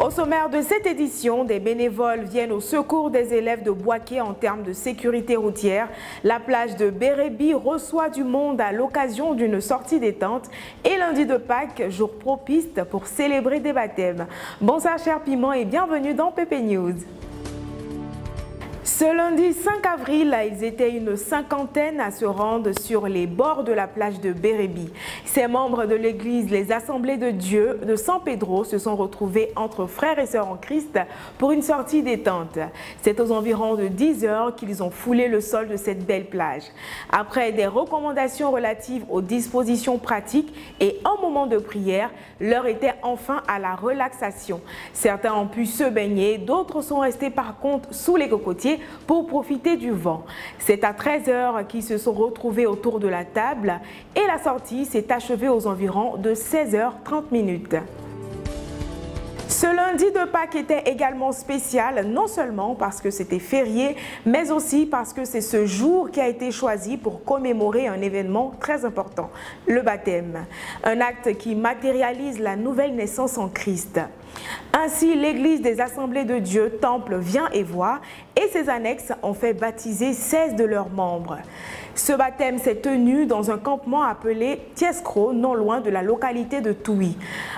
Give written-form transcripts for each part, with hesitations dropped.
Au sommaire de cette édition, des bénévoles viennent au secours des élèves de Boaké en termes de sécurité routière. La plage de Bérébi reçoit du monde à l'occasion d'une sortie détente et lundi de Pâques, jour propice pour célébrer des baptêmes. Bonsoir cher Piment et bienvenue dans PP News. Ce lundi 5 avril, ils étaient une cinquantaine à se rendre sur les bords de la plage de Bérébi. Ces membres de l'église, les Assemblées de Dieu de San Pedro, se sont retrouvés entre frères et sœurs en Christ pour une sortie détente. C'est aux environs de 10 heures qu'ils ont foulé le sol de cette belle plage. Après des recommandations relatives aux dispositions pratiques et un moment de prière, l'heure était enfin à la relaxation. Certains ont pu se baigner, d'autres sont restés par contre sous les cocotiers pour profiter du vent. C'est à 13 heures qu'ils se sont retrouvés autour de la table et la sortie s'est achevée aux environs de 16h30. Ce lundi de Pâques était également spécial, non seulement parce que c'était férié, mais aussi parce que c'est ce jour qui a été choisi pour commémorer un événement très important, le baptême. Un acte qui matérialise la nouvelle naissance en Christ. Ainsi, l'église des Assemblées de Dieu, Temple, Vient et Voix et ses annexes ont fait baptiser 16 de leurs membres. Ce baptême s'est tenu dans un campement appelé Tiescro, non loin de la localité de Touy.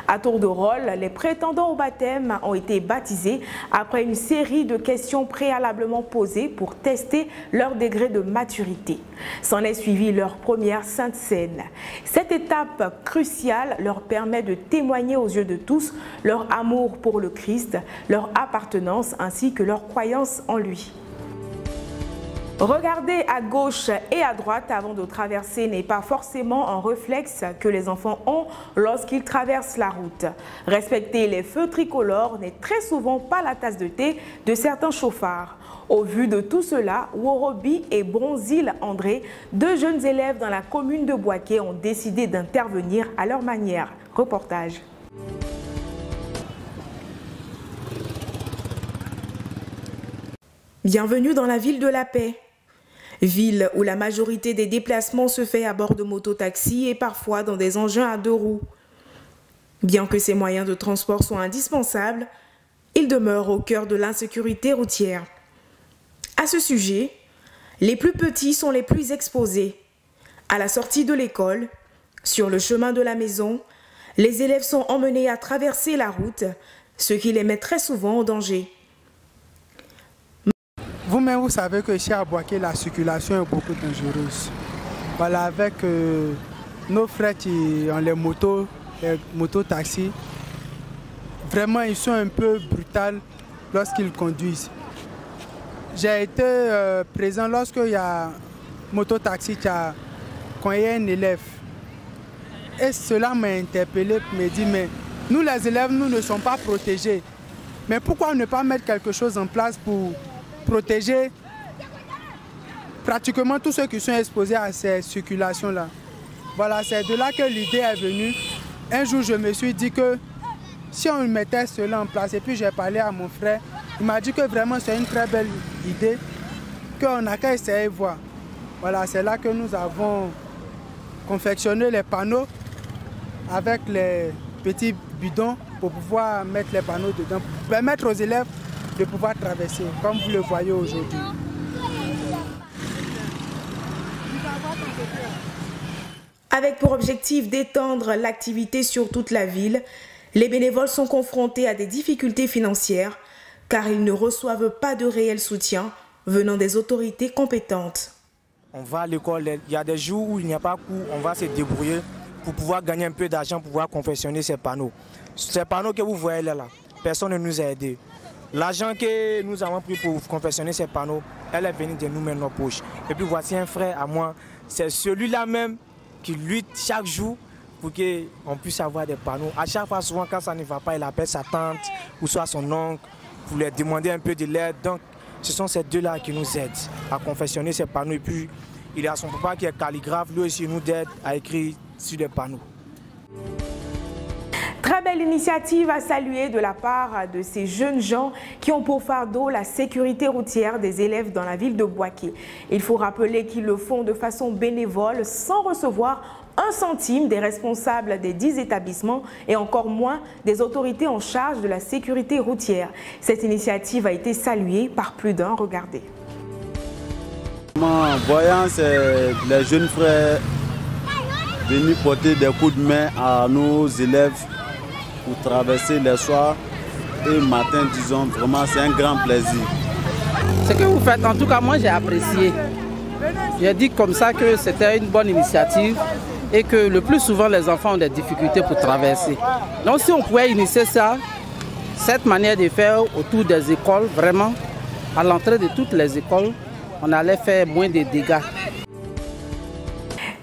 À tour de rôle, les prétendants au baptême ont été baptisés après une série de questions préalablement posées pour tester leur degré de maturité. S'en est suivi leur première sainte scène. Cette étape cruciale leur permet de témoigner aux yeux de tous leur amour pour le Christ, leur appartenance ainsi que leur croyance en lui. Regarder à gauche et à droite avant de traverser n'est pas forcément un réflexe que les enfants ont lorsqu'ils traversent la route. Respecter les feux tricolores n'est très souvent pas la tasse de thé de certains chauffards. Au vu de tout cela, Worobi et Bronzil André, deux jeunes élèves dans la commune de Boaké, ont décidé d'intervenir à leur manière. Reportage. Bienvenue dans la ville de la paix. Ville où la majorité des déplacements se fait à bord de mototaxis et parfois dans des engins à 2 roues. Bien que ces moyens de transport soient indispensables, ils demeurent au cœur de l'insécurité routière. À ce sujet, les plus petits sont les plus exposés. À la sortie de l'école, sur le chemin de la maison, les élèves sont emmenés à traverser la route, ce qui les met très souvent en danger. Vous-même, vous savez que ici à Boaké, la circulation est beaucoup dangereuse. Voilà, avec nos frères qui ont les motos-taxis, vraiment, ils sont un peu brutaux lorsqu'ils conduisent. J'ai été présent lorsqu'il y a moto-taxi qui a connu un élève. Et cela m'a interpellé pour me dire, mais nous les élèves, nous ne sommes pas protégés. Mais pourquoi ne pas mettre quelque chose en place pour protéger pratiquement tous ceux qui sont exposés à ces circulations-là. Voilà, c'est de là que l'idée est venue. Un jour, je me suis dit que si on mettait cela en place, et puis j'ai parlé à mon frère, il m'a dit que vraiment c'est une très belle idée, qu'on n'a qu'à essayer de voir. Voilà, c'est là que nous avons confectionné les panneaux avec les petits bidons pour pouvoir mettre les panneaux dedans, pour permettre aux élèves de pouvoir traverser, comme vous le voyez aujourd'hui. Avec pour objectif d'étendre l'activité sur toute la ville, les bénévoles sont confrontés à des difficultés financières car ils ne reçoivent pas de réel soutien venant des autorités compétentes. On va à l'école, il y a des jours où il n'y a pas cours, on va se débrouiller pour pouvoir gagner un peu d'argent, pour pouvoir confectionner ces panneaux. Ces panneaux que vous voyez là, personne ne nous a aidés. L'argent que nous avons pris pour confectionner ces panneaux, elle est venue de nous-mêmes nos poches. Et puis voici un frère à moi, c'est celui-là même qui lutte chaque jour pour qu'on puisse avoir des panneaux. À chaque fois, souvent quand ça ne va pas, il appelle sa tante ou soit son oncle pour leur demander un peu de l'aide. Donc ce sont ces deux-là qui nous aident à confectionner ces panneaux. Et puis il y a son papa qui est calligraphe, lui aussi nous aide à écrire sur les panneaux. Très belle initiative à saluer de la part de ces jeunes gens qui ont pour fardeau la sécurité routière des élèves dans la ville de Bouaké. Il faut rappeler qu'ils le font de façon bénévole, sans recevoir 1 centime des responsables des 10 établissements et encore moins des autorités en charge de la sécurité routière. Cette initiative a été saluée par plus d'un. Regardez. En voyant les jeunes frères venir porter des coups de main à nos élèves pour traverser les soirs et matin, disons, vraiment c'est un grand plaisir. Ce que vous faites, en tout cas moi j'ai apprécié. J'ai dit comme ça que c'était une bonne initiative et que le plus souvent les enfants ont des difficultés pour traverser. Donc si on pouvait initier ça, cette manière de faire autour des écoles, vraiment, à l'entrée de toutes les écoles, on allait faire moins de dégâts.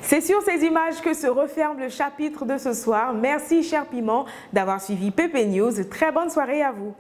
C'est sur ces images que se referme le chapitre de ce soir. Merci, cher Piment, d'avoir suivi PP News. Très bonne soirée à vous.